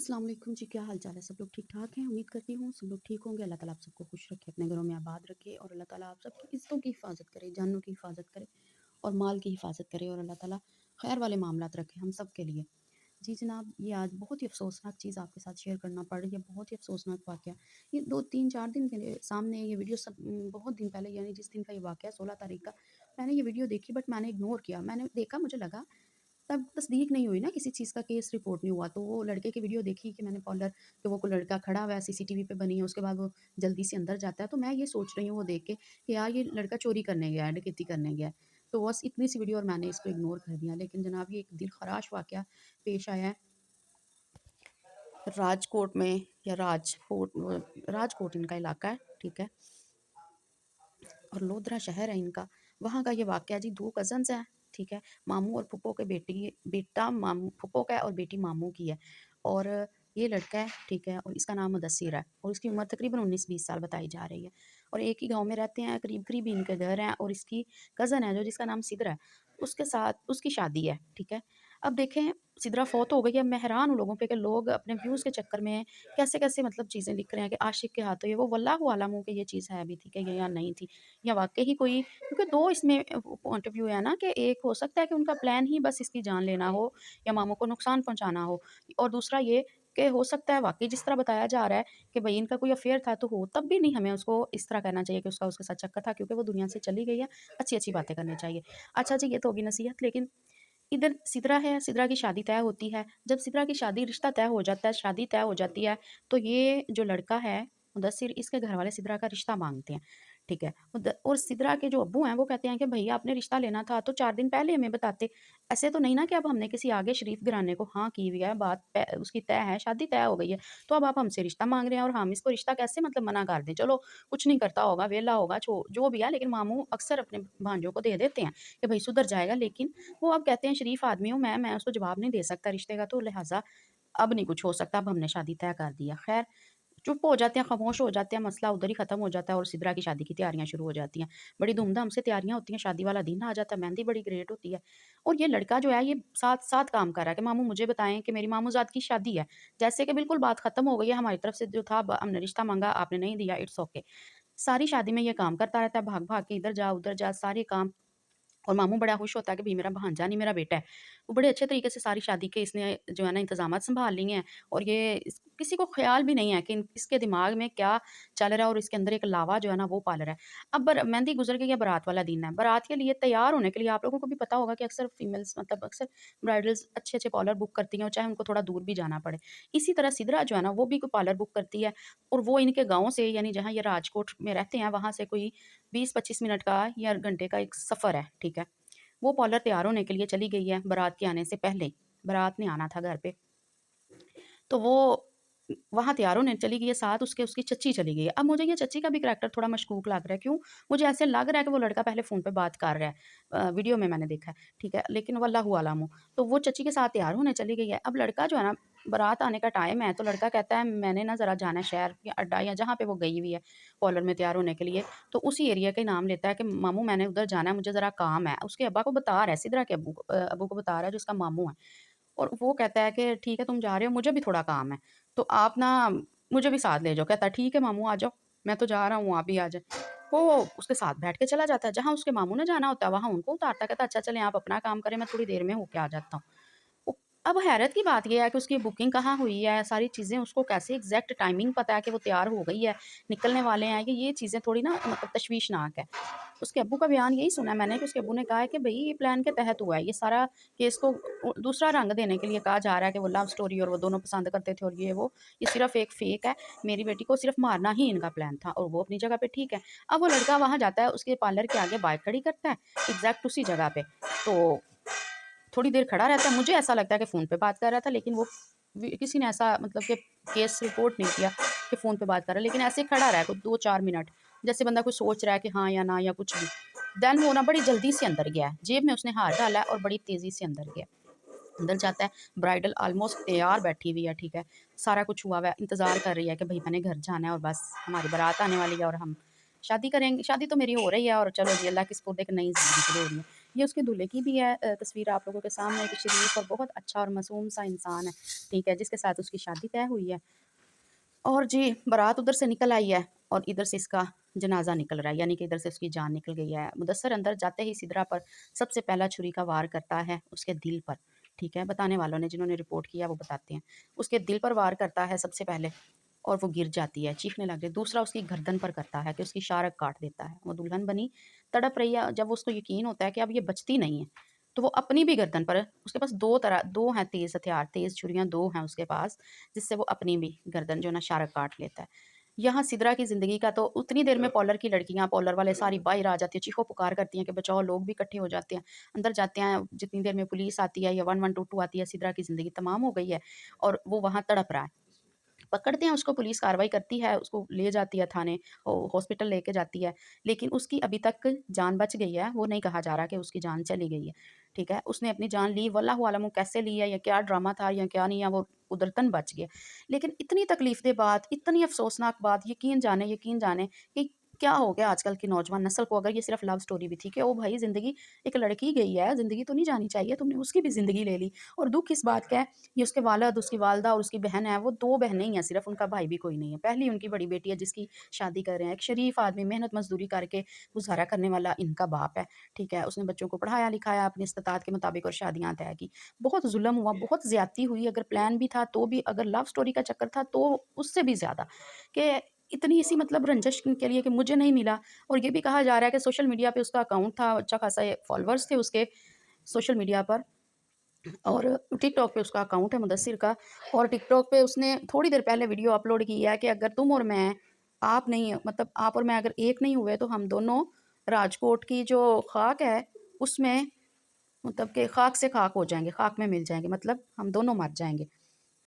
अस्सलाम वालेकुम जी, क्या हाल चाल है? सब लोग ठीक ठाक हैं? उम्मीद करती हूँ सब लोग ठीक होंगे। अल्लाह ताला आप सबको खुश रखे, अपने घरों में आबाद रखे और अल्लाह ताला आप सबकी इज़्ज़तों की हिफाज़त करे, जानों की हिफाज़त करे और माल की हिफाज़त करे और अल्लाह ताला खैर वाले मामलात रखे हम सब के लिए। जी जनाब, ये आज बहुत ही अफ़सोसनाक चीज़ आपके साथ शेयर करना पड़ रही है, बहुत ही अफ़सोसनाक वाक़या। ये 2, 3, 4 दिन मेरे सामने ये वीडियो बहुत दिन पहले यानी जिस दिन का ये वाक़या 16 तारीख का, मैंने ये वीडियो देखी बट मैंने इग्नोर किया। मैंने देखा, मुझे लगा तब तस्दीक नहीं हुई ना, किसी चीज़ का केस रिपोर्ट नहीं हुआ, तो वो लड़के की वीडियो देखी कि मैंने पार्लर कि वो कोई लड़का खड़ा हुआ है, सीसीटीवी पे बनी है, उसके बाद वो जल्दी से अंदर जाता है, तो मैं ये सोच रही हूँ वो देख के कि यार ये लड़का चोरी करने गया है, डकैती करने गया है। तो बस इतनी सी वीडियो और मैंने इसको इग्नोर कर दिया। लेकिन जनाब, ये एक दिलखराश वाक़या पेश आया है राजकोट में, या राजकोट इनका इलाका है, ठीक है? और लोधरा शहर है इनका। वहाँ का ये वाक़या जी, 2 कज़न्स हैं, ठीक है? मामू और फूफो के बेटा मामू फूफो का है और बेटी मामू की है। और ये लड़का है, ठीक है? और इसका नाम मुदस्सिर है और इसकी उम्र तकरीबन 19-20 साल बताई जा रही है। और एक ही गाँव में रहते हैं, करीब-करीब ही इनके घर हैं और इसकी कज़न है जो जिसका नाम सिदरा है, उसके साथ उसकी शादी है, ठीक है? अब देखें, सिदरा फ़ौत हो गई है। मैं हैरान हूँ लोगों पे कि लोग अपने व्यूज़ के चक्कर में कैसे-कैसे मतलब चीज़ें लिख रहे हैं कि आशिक के हाथों ये वो, वल्लाहु आलम हो कि ये चीज़ है भी थी कि या नहीं थी। या वाक़ई ही कोई, क्योंकि 2 इसमें पॉइंट ऑफ व्यू है ना, कि एक हो सकता है कि उनका प्लान ही बस इसकी जान लेना हो या मामू को नुकसान पहुँचाना हो, और दूसरा ये कि हो सकता है वाक़ई जिस तरह बताया जा रहा है कि भई इनका कोई अफ़ेयर था तो हो, तब भी नहीं हमें उसको इस तरह कहना चाहिए कि उसका उसके साथ चक्कर था, क्योंकि वो दुनिया से चली गई है, अच्छी-अच्छी बातें करनी चाहिए। अच्छा जी, ये तो होगी नसीहत, लेकिन इधर सिदरा है, सिदरा की शादी तय होती है। जब सिदरा की शादी रिश्ता तय हो जाता है, शादी तय हो जाती है, तो ये जो लड़का है मुदस्सिर, इसके घर वाले सिदरा का रिश्ता माँगते हैं, ठीक है? और सिदरा के जो अब्बू हैं वो कहते हैं कि भैया आपने रिश्ता लेना था तो 4 दिन पहले हमें बताते। ऐसे तो नहीं ना कि अब हमने किसी आगे शरीफ घराने को हाँ की हुई है, बात उसकी तय है, शादी तय हो गई है, तो अब आप हमसे रिश्ता माँग रहे हैं और हम इसको रिश्ता कैसे मतलब मना कर दें? चलो, कुछ नहीं करता होगा, वेला होगा, जो भी है, लेकिन मामू अक्सर अपने भांजों को दे देते हैं कि भई सुधर जाएगा, लेकिन वो अब कहते हैं शरीफ आदमी हूँ मैं उसको जवाब नहीं दे सकता रिश्ते का, तो लिहाज़ा अब नहीं कुछ हो सकता, अब हमने शादी तय कर दी है। ख़ैर, चुप हो जाते हैं, ख़ामोश हो जाते हैं, मसला उधर ही ख़त्म हो जाता है और सिदरा की शादी की तैयारियाँ शुरू हो जाती हैं। बड़ी धूम-धाम से तैयारियाँ होती हैं, शादी वाला दिन आ जाता है, मेहंदी बड़ी ग्रेट होती है। और ये लड़का जो है, ये साथ-साथ काम कर रहा है कि मामू मुझे बताएँ कि मेरी मामूज़ाद की शादी है। जैसे कि बिल्कुल बात ख़त्म हो गई है, हमारी तरफ से जो था हमने रिश्ता माँगा, आपने नहीं दिया, इट्स ओके। सारी शादी में ये काम करता रहता है, भाग-भाग के इधर जा, उधर जा, सारे काम। और मामू बड़ा खुश होता है कि भई मेरा भांजा नहीं, मेरा बेटा है। वो बड़े अच्छे तरीके से सारी शादी के इसने जो है ना इंतज़ामात सँभाल लिए हैं, और ये किसी को ख़्याल भी नहीं है कि इसके दिमाग में क्या चल रहा है और इसके अंदर एक लावा जो है ना वो पल रहा है। अब मेहंदी गुज़र गई है, बारात वाला दिन है। बारात के लिए तैयार होने के लिए आप लोगों को भी पता होगा कि अक्सर फीमेल्स मतलब अक्सर ब्राइडल्स अच्छे-अच्छे पार्लर बुक करती हैं, और चाहे उनको थोड़ा दूर भी जाना पड़े। इसी तरह सिदरा जो है ना वो भी कोई पार्लर बुक करती है, और वो इनके गाँव से, यानी जहाँ ये राजकोट में रहते हैं, वहाँ से कोई 20-25 मिनट का या घंटे का एक सफ़र है, ठीक है? वो पार्लर तैयार होने के लिए चली गई है बारात के आने से पहले। बारात ने आना था घर पे। तो वो वहाँ तैयार होने चली गई है, साथ उसके उसकी चच्ची चली गई है। अब मुझे ये चच्ची का भी करैक्टर थोड़ा मशकूक लग रहा है। क्यों? मुझे ऐसे लग रहा है कि वो लड़का पहले फ़ोन पे बात कर रहा है। वीडियो में मैंने देखा है, ठीक है? लेकिन वल्लाहु आलम। तो वो चच्ची के साथ तैयार होने चली गई है। अब लड़का जो है ना, बारात आने का टाइम है, तो लड़का कहता है मैंने ना ज़रा जाना है शहर या अड्डा या जहाँ पे वो गई हुई है पार्लर में तैयार होने के लिए। तो उसी एरिया का नाम लेता है कि मामू मैंने उधर जाना है, मुझे ज़रा काम है। उसके अब्बा को बता रहा है, सिदरा के अब्बू को बता रहा है जो उसका मामू है। और वो कहता है कि ठीक है तुम जा रहे हो, मुझे भी थोड़ा काम है, तो आप ना मुझे भी साथ ले जाओ। कहता है ठीक है मामू आ जाओ, मैं तो जा रहा हूँ, आप भी आ जाएँ। वो उसके साथ बैठ के चला जाता है, जहाँ उसके मामू ने जाना होता है वहाँ उनको उतारता है, कहता है अच्छा चलें आप अपना काम करें, मैं थोड़ी देर में होके आ जाता हूँ। उ अब हैरत की बात ये है कि उसकी बुकिंग कहाँ हुई है, सारी चीज़ें उसको कैसे एग्ज़ैक्ट टाइमिंग पता है कि वो तैयार हो गई है, निकलने वाले हैं, ये चीज़ें थोड़ी ना मतलब तशवीशनाक है। उसके अब्बू का बयान यही सुना है मैंने कि उसके अब्बू ने कहा है कि भई ये प्लान के तहत हुआ है, ये सारा केस को दूसरा रंग देने के लिए कहा जा रहा है कि वो लव स्टोरी और वो दोनों पसंद करते थे और ये सिर्फ़ एक फ़ेक है, मेरी बेटी को सिर्फ़ मारना ही इनका प्लान था और वो अपनी जगह पे ठीक है। अब वो लड़का वहाँ जाता है, उसके पार्लर के आगे बाइक खड़ी करता है, एग्ज़ैक्ट उसी जगह पे। तो थोड़ी देर खड़ा रहता है, मुझे ऐसा लगता है कि फ़ोन पे बात कर रहा था, लेकिन वो किसी ने ऐसा मतलब कि केस रिपोर्ट नहीं किया कि फ़ोन पे बात कर रहा है, लेकिन ऐसे ही खड़ा रहा है कोई 2-4 मिनट, जैसे बंदा कुछ सोच रहा है कि हाँ या ना या कुछ भी। देन वो ना बड़ी जल्दी से अंदर गया है, जेब में उसने हाथ डाला है और बड़ी तेज़ी से अंदर गया। अंदर जाता है, ब्राइडल ऑलमोस्ट तैयार बैठी हुई है, ठीक है? सारा कुछ हुआ हुआ है, इंतज़ार कर रही है कि भई मैंने घर जाना है और बस हमारी बारात आने वाली है और हम शादी करेंगे, शादी तो मेरी हो रही है और चलो जी अल्लाह के सपुर्द एक नई ज़िंदगी शुरू हो रही है। یہ اس کے دولہے کی بھی ہے تصویر آپ لوگوں کے سامنے، ایک شریف اور بہت اچھا اور معصوم سا انسان ہے، ٹھیک ہے، جس کے ساتھ اس کی شادی طے ہوئی ہے۔ اور جی بارات ادھر سے نکل آئی ہے اور ادھر سے اس کا جنازہ نکل رہا ہے، یعنی کہ ادھر سے اس کی جان نکل گئی ہے۔ مدثر اندر جاتے ہی سدرا پر سب سے پہلا چھری کا وار کرتا ہے اس کے دل پر، ٹھیک ہے، بتانے والوں نے جنہوں نے رپورٹ کیا وہ بتاتے ہیں، اس کے دل پر وار کرتا ہے سب سے پہلے اور وہ گر جاتی ہے، چیخنے لگ جائے۔ دوسرا اس کی گردن پر کرتا ہے کہ اس کی شارک کاٹ دیتا ہے، وہ دلہن بنی تڑپ رہی ہے، جب اس کو یقین ہوتا ہے کہ اب یہ بچتی نہیں ہے تو وہ اپنی بھی گردن پر، اس کے پاس دو ہیں تیز ہتھیار، تیز چھریاں دو ہیں اس کے پاس، جس سے وہ اپنی بھی گردن جو نا شارک کاٹ لیتا ہے۔ یہاں سدرا کی زندگی کا تو اتنی دیر میں پولر کی لڑکیاں، پولر والے ساری باہر آ جاتی ہیں، چیخو پکار کرتی ہیں کہ بچاؤ، لوگ بھی اکٹھے ہو جاتے ہیں، اندر جاتے ہیں، جتنی دیر میں پولیس آتی ہے یا 1122 آتی ہے، سدرا کی زندگی تمام ہو گئی ہے اور وہ وہاں تڑپ رہا ہے۔ پکڑتے ہیں اس کو، پولیس کاروائی کرتی ہے، اس کو لے جاتی ہے تھانے، ہاسپٹل لے کے جاتی ہے، لیکن اس کی ابھی تک جان بچ گئی ہے، وہ نہیں کہا جا رہا کہ اس کی جان چلی گئی ہے، ٹھیک ہے، اس نے اپنی جان لی، واللہ عالم وہ کیسے لی ہے یا کیا ڈرامہ تھا یا کیا نہیں ہے، وہ قدرتاً بچ گیا۔ لیکن اتنی تکلیف دہ بات، اتنی افسوسناک بات، یقین جانے کہ کیا ہو گیا آج کل کی نوجوان نسل کو، اگر یہ صرف لو سٹوری بھی تھی کہ او بھائی زندگی ایک لڑکی گئی ہے، زندگی تو نہیں جانی چاہیے، تم نے اس کی بھی زندگی لے لی۔ اور دکھ اس بات کا ہے، یہ اس کے والد، اس کی والدہ اور اس کی بہن ہے، وہ دو بہنیں ہی ہیں صرف، ان کا بھائی بھی کوئی نہیں ہے۔ پہلی ان کی بڑی بیٹی ہے جس کی شادی کر رہے ہیں، ایک شریف آدمی محنت مزدوری کر کے گزارا کرنے والا ان کا باپ ہے، ٹھیک ہے، اس نے بچوں کو پڑھایا لکھایا اپنی استطاعت کے مطابق اور شادیاں طے کی۔ بہت ظلم ہوا، بہت زیادتی ہوئی، اگر پلان بھی تھا تو بھی، اگر لو سٹوری کا چکر تھا تو اس سے بھی زیادہ، کہ اتنی سی مطلب رنجش کے لیے کہ مجھے نہیں ملا۔ اور یہ بھی کہا جا رہا ہے کہ سوشل میڈیا پہ اس کا اکاؤنٹ تھا، اچھا خاصا فالوورز تھے اس کے سوشل میڈیا پر، اور ٹک ٹاک پہ اس کا اکاؤنٹ ہے مدثر کا، اور ٹک ٹاک پہ اس نے تھوڑی دیر پہلے ویڈیو اپلوڈ کی ہے کہ اگر تم اور میں، آپ نہیں، مطلب آپ اور میں اگر ایک نہیں ہوئے تو ہم دونوں راجکوٹ کی جو خاک ہے اس میں، مطلب کہ خاک سے خاک ہو جائیں گے، خاک میں مل جائیں گے، مطلب ہم دونوں مر جائیں گے۔